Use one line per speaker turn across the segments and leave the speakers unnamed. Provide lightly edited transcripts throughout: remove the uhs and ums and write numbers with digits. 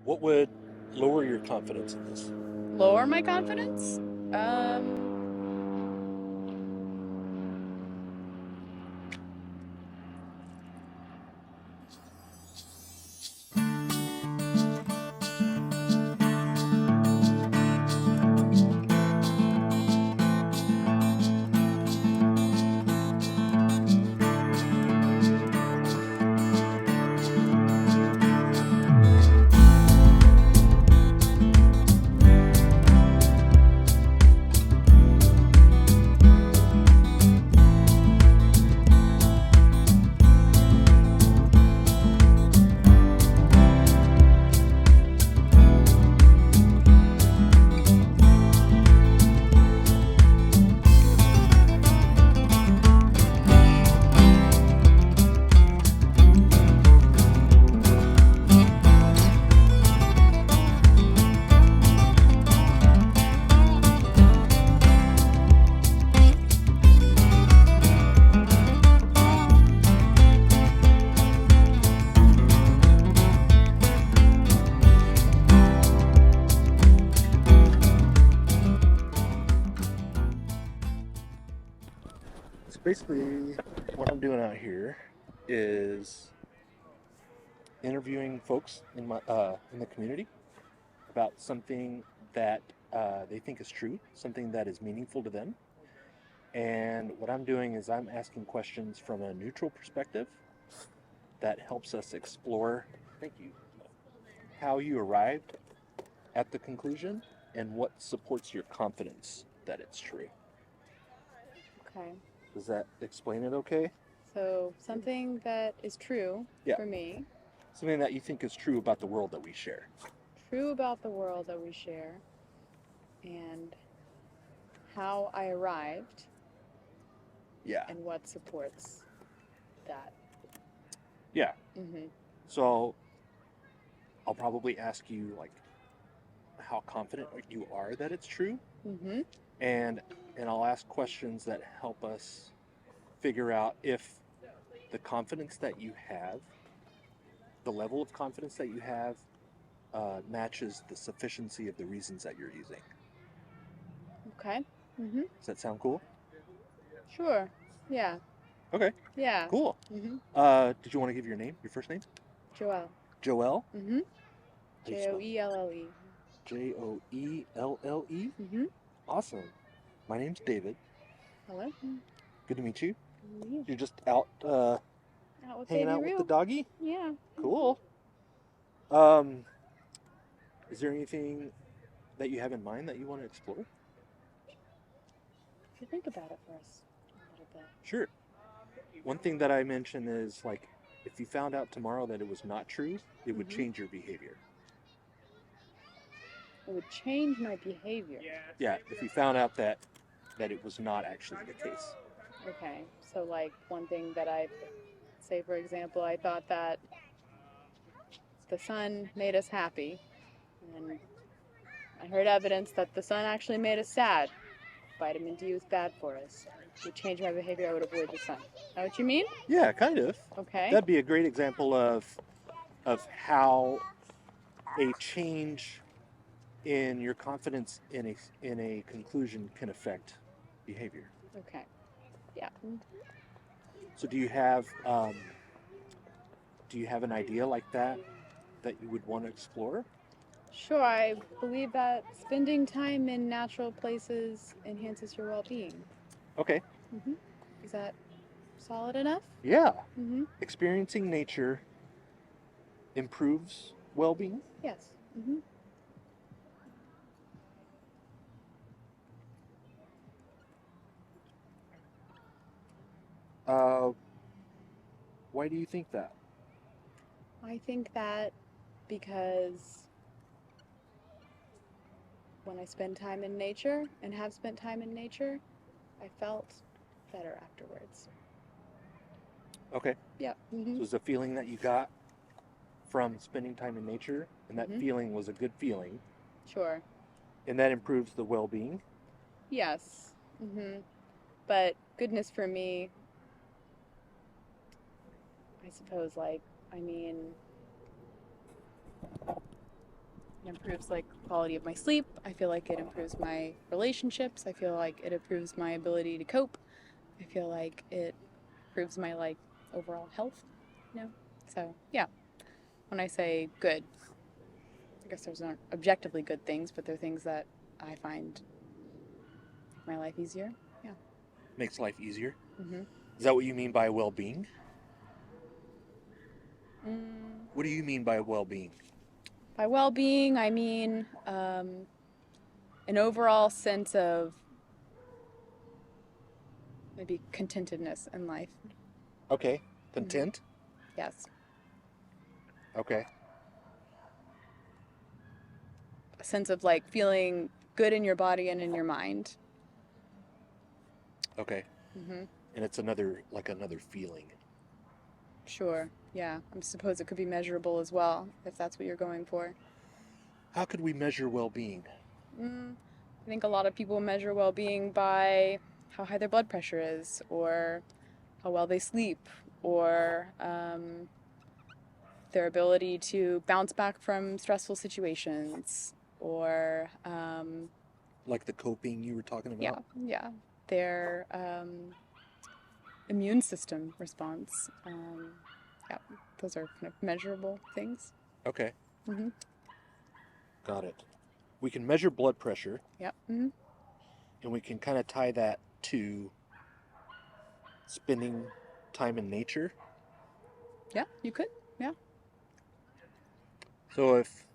What would lower your confidence in this?
Lower my confidence?
So basically, what I'm doing out here is interviewing folks in the community about something that they think is true, something that is meaningful to them. And what I'm doing is I'm asking questions from a neutral perspective that helps us explore, thank you, how you arrived at the conclusion and what supports your confidence that it's true.
Okay.
Does that explain it okay?
So something that is true
Yeah.
for me,
Something that you think is true about the world that we share.
true about the world that we share, and how I arrived
Yeah.
and what supports that.
Yeah.
Mm-hmm.
So I'll probably ask you like how confident you are that it's true,
Mm-hmm.
and I'll ask questions that help us figure out if the confidence that you have, the level of confidence that you have, matches the sufficiency of the reasons that you're using.
Okay. Mm-hmm.
Does that sound cool?
Sure. Yeah.
Okay.
Yeah.
Cool.
Mm-hmm.
Did you want to give your name, your first name?
Joelle.
Joelle?
Mm-hmm.
How do you spell it?
Joelle.
Joelle?
Mm-hmm.
Awesome. My name's David.
Hello.
Good to meet you.
You.
You're just out
Out with
hanging
baby
out with the
Rue.
doggy?
Yeah.
Cool. Um, is there anything that you have in mind that you want to explore?
If you think about it first a little bit.
Sure. One thing that I mentioned is like, if you found out tomorrow that it was not true, it would change your behavior.
It would change my behavior.
Yeah, if you found out that it was not actually the case.
Okay. So like one thing that I say, for example, I thought that the sun made us happy, and I heard evidence that the sun actually made us sad. Vitamin D was bad for us. It would change my behavior. I would avoid the sun. Is that what you mean?
Yeah, kind of.
Okay.
That'd be a great example of how a change in your confidence in a conclusion can affect behavior.
Okay. Yeah.
So do you have an idea like that you would want to explore?
Sure, I believe that spending time in natural places enhances your well-being.
Okay.
Mm-hmm. Is that solid enough?
Yeah.
Mm-hmm.
Experiencing nature improves well-being.
Yes. Mm-hmm.
Uh, why do you think that?
I think that because when I spend time in nature and have spent time in nature, I felt better afterwards.
Okay.
Yep. Mm-hmm.
So it's a feeling that you got from spending time in nature, and that feeling was a good feeling.
Sure.
And that improves the well-being.
Yes. Mm-hmm. But goodness for me, I suppose, like, I mean, improves like quality of my sleep. I feel like it improves my relationships. I feel like it improves my ability to cope. I feel like it improves my like overall health, you know? So yeah, when I say good, I guess those aren't objectively good things, but they're things that I find make my life easier. Yeah.
Makes life easier.
Mm-hmm.
Is that what you mean by well-being?
Mm,
What do you mean by well-being?
by well-being, I mean an overall sense of maybe contentedness in life.
Okay. Content?
Yes.
Okay.
A sense of like feeling good in your body and in your mind.
Okay.
Mm-hmm.
And it's another feeling.
Sure. Yeah. I suppose it could be measurable as well, if that's what you're going for.
How could we measure well-being?
I think a lot of people measure well-being by how high their blood pressure is, or how well they sleep, or their ability to bounce back from stressful situations, or
Like the coping you were talking about?
yeah, their immune system response. Yeah, those are kind of measurable things.
Okay.
Mm-hmm.
Got it. We can measure blood pressure.
Yep. Mm-hmm.
And we can kind of tie that to spending time in nature.
Yeah, you could. Yeah.
So if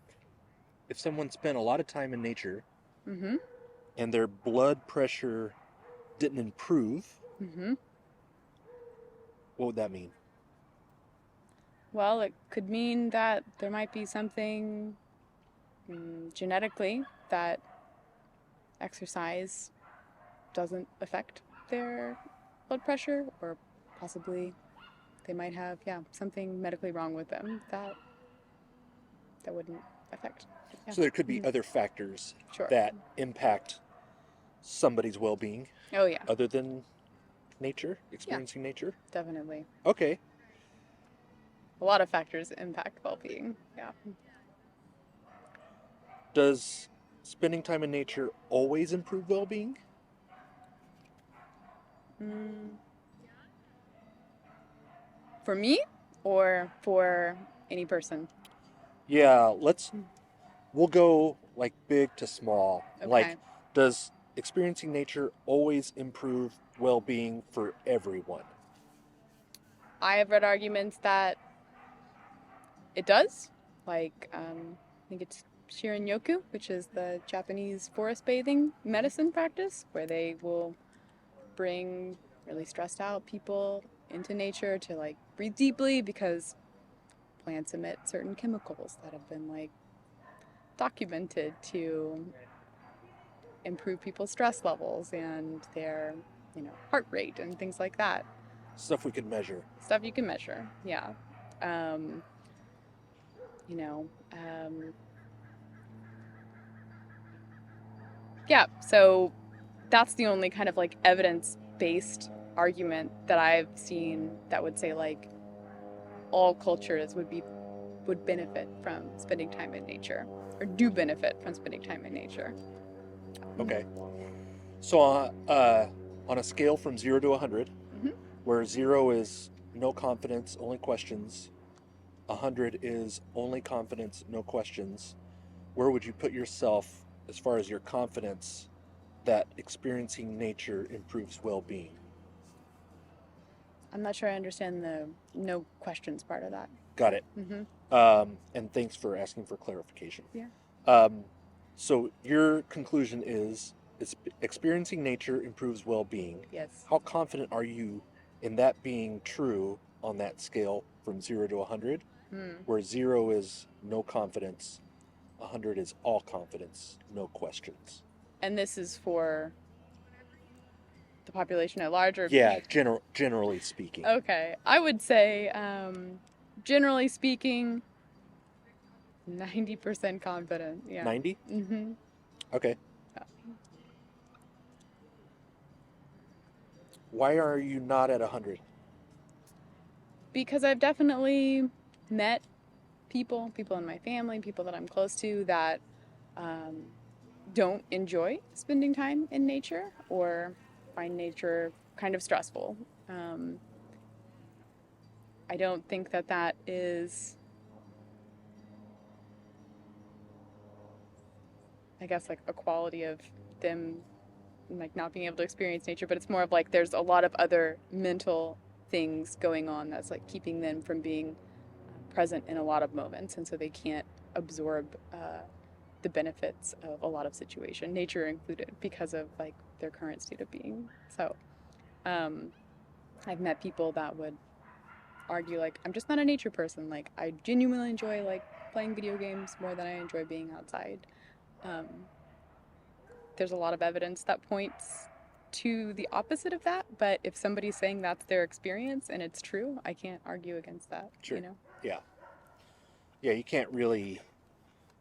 someone spent a lot of time in nature
Mm-hmm.
and their blood pressure didn't improve,
Mm-hmm.
what would that mean?
Well, it could mean that there might be something genetically that exercise doesn't affect their blood pressure, or possibly they might have, something medically wrong with them that wouldn't affect. Yeah.
So there could be other factors
Sure.
that impact somebody's well-being
Oh, yeah,
other than nature, experiencing nature.
definitely.
Okay.
A lot of factors impact well-being. Yeah.
Does spending time in nature always improve well-being?
For me or for any person?
Yeah, we'll go like big to small.
Okay.
Like, does experiencing nature always improve well-being for everyone?
I have read arguments that it does. Like, I think it's Shirin-yoku, which is the Japanese forest bathing medicine practice, where they will bring really stressed out people into nature to like breathe deeply, because plants emit certain chemicals that have been like documented to improve people's stress levels and their, heart rate and things like that.
Stuff we could measure.
Stuff you can measure, yeah. You know, yeah, so that's the only kind of like evidence-based argument that I've seen that would say like all cultures would benefit from spending time in nature, or do benefit from spending time in nature.
Okay. So on a scale from 0 to 100, where 0 is no confidence, only questions, 100 is only confidence, no questions, where would you put yourself as far as your confidence that experiencing nature improves well-being?
I'm not sure I understand the no questions part of that.
Got it.
Mm-hmm.
And thanks for asking for clarification.
Yeah.
So your conclusion is experiencing nature improves well-being.
Yes.
How confident are you in that being true on that scale from 0 to 100, where 0 is no confidence, 100 is all confidence, no questions?
And this is for the population at large? Or...
Yeah, generally speaking.
Okay. I would say, generally speaking, 90% confident. Yeah.
90?
Mm-hmm.
Okay.
Yeah.
Why are you not at 100?
Because I've definitely met people in my family, people that I'm close to that don't enjoy spending time in nature or find nature kind of stressful. I don't think that that is, I guess, like a quality of them like not being able to experience nature, but it's more of like there's a lot of other mental things going on that's like keeping them from being present in a lot of moments, and so they can't absorb the benefits of a lot of situation, nature included, because of like their current state of being. So I've met people that would argue like, I'm just not a nature person, like I genuinely enjoy like playing video games more than I enjoy being outside. There's a lot of evidence that points to the opposite of that, but if somebody's saying that's their experience and it's true, I can't argue against that.
Sure.
You know?
Yeah. Yeah, you can't really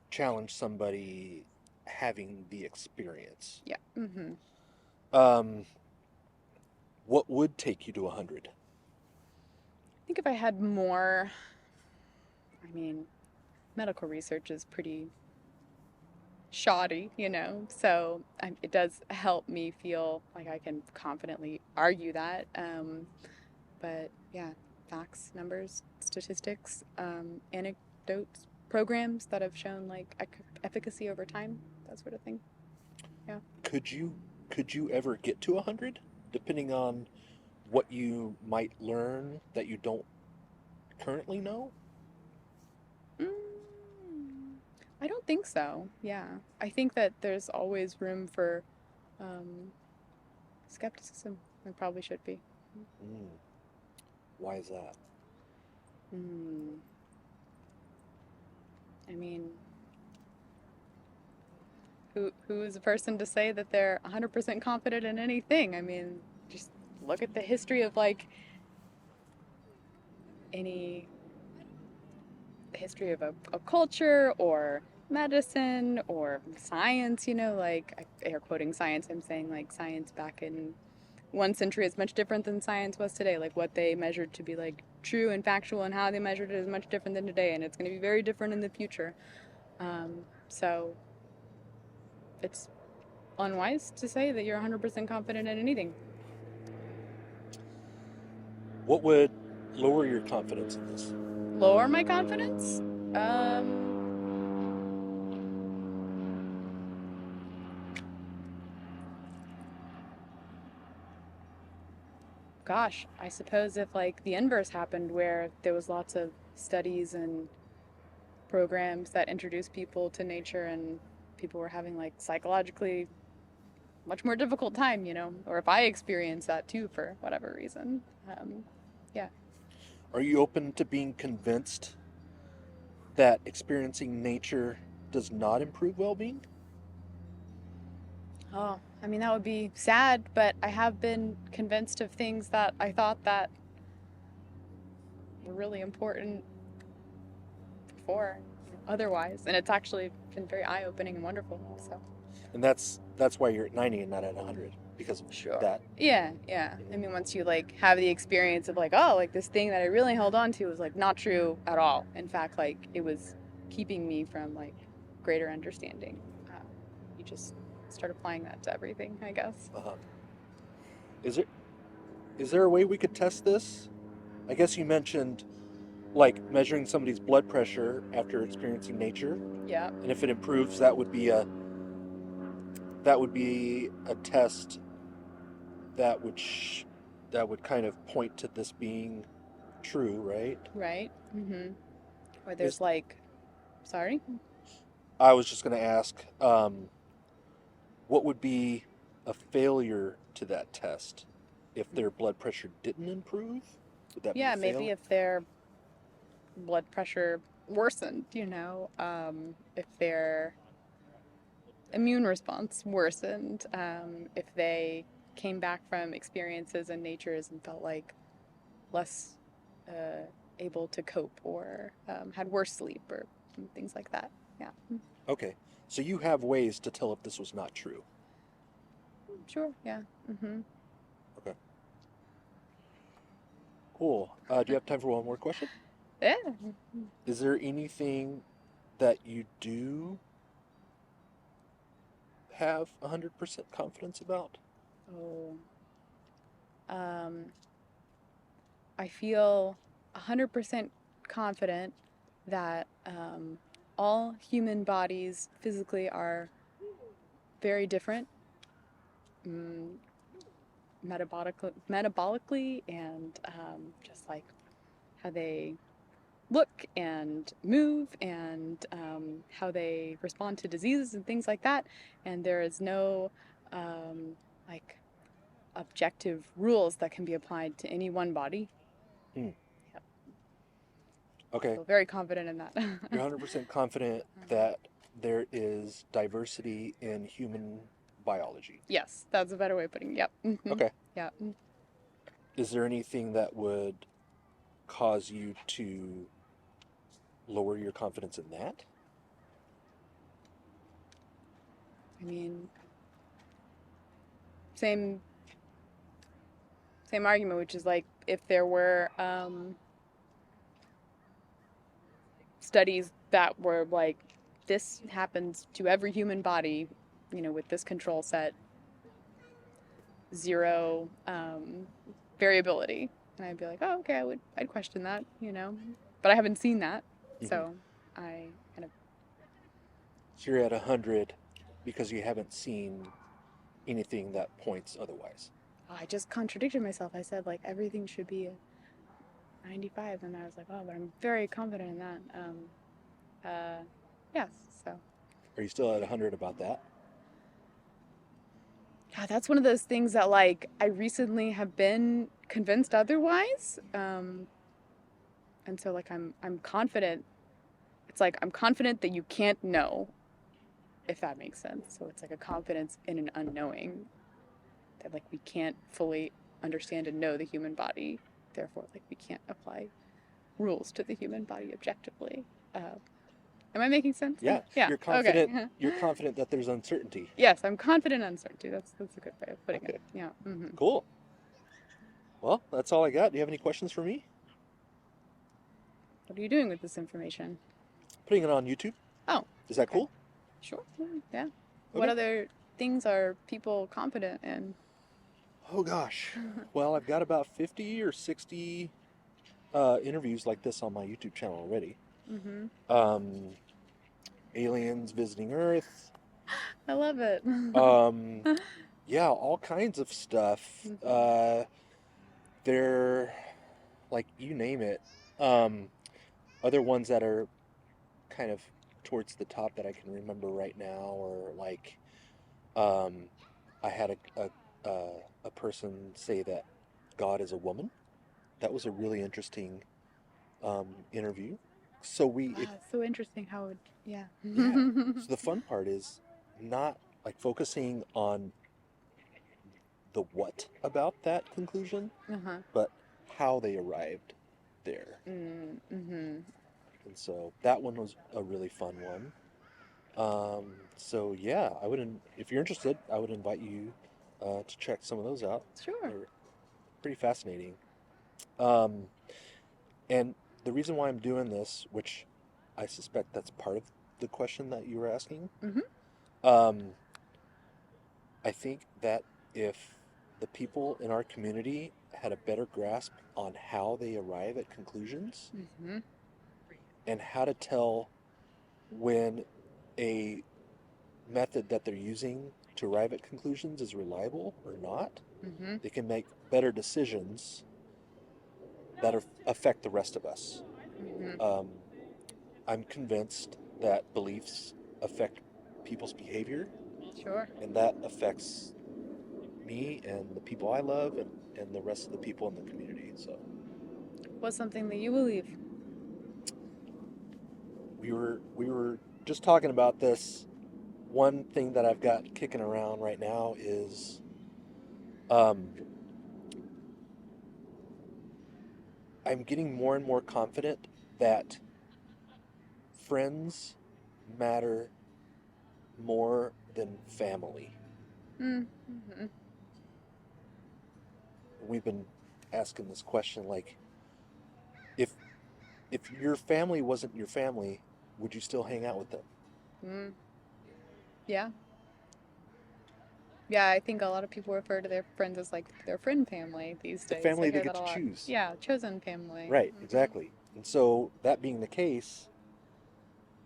challenge somebody having the experience.
Yeah. Mm-hmm.
What would take you to 100?
I think if I had more, I mean, medical research is pretty shoddy, you know, so it does help me feel like I can confidently argue that. But yeah, facts, numbers, statistics, anecdotes, programs that have shown like efficacy over time, that sort of thing. Yeah.
Could you ever get to 100, depending on what you might learn that you don't currently know?
I don't think so. Yeah. I think that there's always room for skepticism. There probably should be.
Why is that?
I mean, who is a person to say that they're 100% confident in anything? I mean, just look at the history of like the history of a culture or medicine or science, you know, like air quoting science, I'm saying like science back in one century is much different than science was today. Like what they measured to be like true and factual and how they measured it is much different than today, and it's going to be very different in the future. So it's unwise to say that you're 100% confident in anything.
What would lower your confidence in this?
Lower my confidence? Gosh, I suppose if like the inverse happened where there was lots of studies and programs that introduced people to nature and people were having like psychologically much more difficult time, you know, or if I experienced that too for whatever reason. Yeah.
Are you open to being convinced that experiencing nature does not improve well-being?
Oh, I mean, that would be sad, but I have been convinced of things that I thought that were really important before otherwise, and it's actually been very eye-opening and wonderful. So.
And that's why you're at 90 and not at 100, because of that.
Yeah. I mean, once you like have the experience of like, oh, like this thing that I really held on to was like not true at all. In fact, like it was keeping me from like greater understanding. You just start applying that to everything, I guess.
Is there a way we could test this? I guess you mentioned like measuring somebody's blood pressure after experiencing nature.
Yeah.
And if it improves, that would be a test that would kind of point to this being true, right?
Right. Mm-hmm. Or there's like, sorry?
I was just going to ask, what would be a failure to that test if their blood pressure didn't improve? Would that be a fail?
Maybe if their blood pressure worsened, you know, if their immune response worsened, if they came back from experiences in natures and felt like less able to cope or had worse sleep or things like that. Yeah.
Okay. So you have ways to tell if this was not true.
Sure. Yeah. Mm-hmm.
Okay. Cool. Do you have time for one more question?
Yeah.
Is there anything that you do have 100% confidence about?
Oh. I feel 100% confident that all human bodies physically are very different, mm, metabolically and just like how they look and move and how they respond to diseases and things like that. And there is no like objective rules that can be applied to any one body.
Hmm.
Yep.
Okay.
I feel very confident in that.
You're 100% confident that there is diversity in human biology.
Yes, that's a better way of putting it. Yep. Mm-hmm.
Okay.
Yeah.
Is there anything that would cause you to lower your confidence in that?
I mean, same argument, which is like if there were studies that were like this happens to every human body, with this control set, zero variability, and I'd be like, oh, okay, I'd question that, but I haven't seen that, so I kind of.
So you're at 100 because you haven't seen anything that points otherwise.
I just contradicted myself. I said like everything should be a 95, and I was like, oh, but I'm very confident in that. Yes, so.
Are you still at 100 about that?
God, that's one of those things that like I recently have been convinced otherwise, and so like I'm confident. It's like I'm confident that you can't know, if that makes sense. So it's like a confidence in an unknowing, that like we can't fully understand and know the human body. Therefore, like we can't apply rules to the human body objectively. Am I making sense?
Yeah.
Yeah.
You're confident.
Okay.
You're confident that there's uncertainty.
Yes, I'm confident in uncertainty. That's a good way of putting it. Yeah. Mm-hmm.
Cool. Well, that's all I got. Do you have any questions for me?
What are you doing with this information?
Putting it on YouTube.
Oh.
Is that cool?
Sure. Yeah.
Okay.
What other things are people confident in?
Oh gosh. Well, I've got about 50 or 60 interviews like this on my YouTube channel already.
Mm-hmm.
Aliens visiting Earth.
I love it.
Yeah, all kinds of stuff.
Mm-hmm.
They're like, you name it. Other ones that are kind of towards the top that I can remember right now, or like, I had a person say that God is a woman. That was a really interesting interview. So
It's so interesting how it, yeah.
Yeah. So the fun part is not like focusing on the what about that conclusion, but how they arrived there.
Mm-hmm.
And so that one was a really fun one. So yeah, if you're interested, I would invite you to check some of those out.
Sure.
They're pretty fascinating. And the reason why I'm doing this, which I suspect that's part of the question that you were asking, I think that if the people in our community had a better grasp on how they arrive at conclusions and how to tell when a method that they're using to arrive at conclusions is reliable or not, they can make better decisions that affect the rest of us. I'm convinced that beliefs affect people's behavior.
Sure.
And that affects me and the people I love and the rest of the people in the community. So,
what's something that you believe?
we were just talking about this. One thing that I've got kicking around right now is I'm getting more and more confident that friends matter more than family.
Mm-hmm.
We've been asking this question, like, if if your family wasn't your family, would you still hang out with them?
Yeah. Yeah, I think a lot of people refer to their friends as like their friend family these
The
days.
family
I
they
hear
get
that a
to
lot.
choose.
Yeah, chosen family.
Right, exactly. And so that being the case,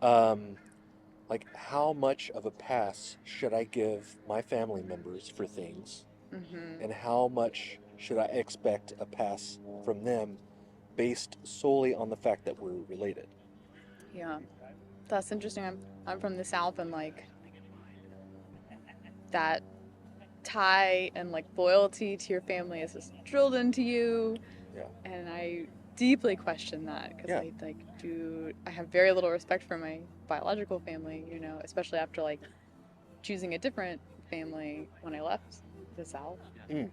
like how much of a pass should I give my family members for things, and how much should I expect a pass from them based solely on the fact that we're related?
Yeah, that's interesting. I'm from the South, and like that tie and like loyalty to your family is just drilled into you.
Yeah.
And I deeply question that because I have very little respect for my biological family, you know, especially after like choosing a different family when I left the South. And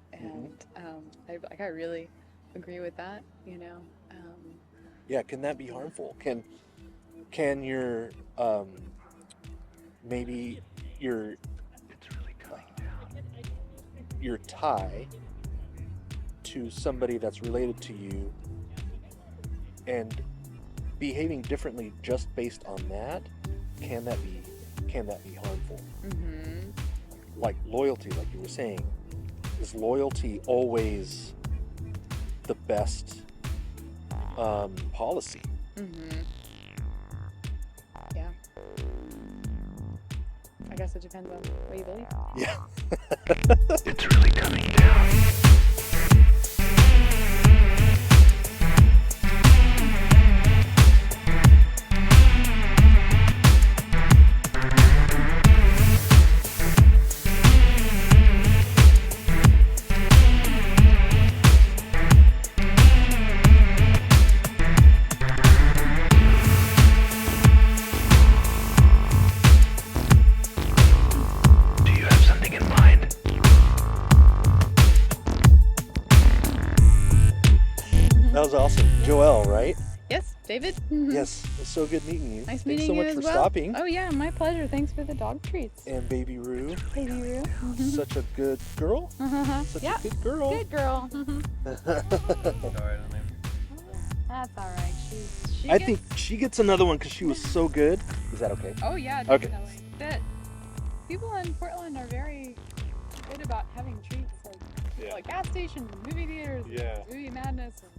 I really agree with that, you know.
Yeah, can that be harmful? Can your maybe your tie to somebody that's related to you and behaving differently just based on that, can that be harmful? Like loyalty, like you were saying, is loyalty always the best policy?
Yeah. I guess it depends on what you believe.
Yeah.
It's really coming down.
That was awesome. Joelle, right?
Yes, David?
Yes, it's so good meeting you.
Nice
Thanks
meeting
so
you
much
as
for
well.
stopping.
Oh yeah, my pleasure. Thanks for the dog treats.
And Baby Roo.
Baby Roo.
Such a good girl. Such a good girl.
Good girl.
Sorry,
That's all right.
I think she gets another one because she was so good. Is that okay?
Oh yeah,
Okay.
definitely. That people in Portland are very good about having treats, like gas stations and movie theaters, and movie madness. And,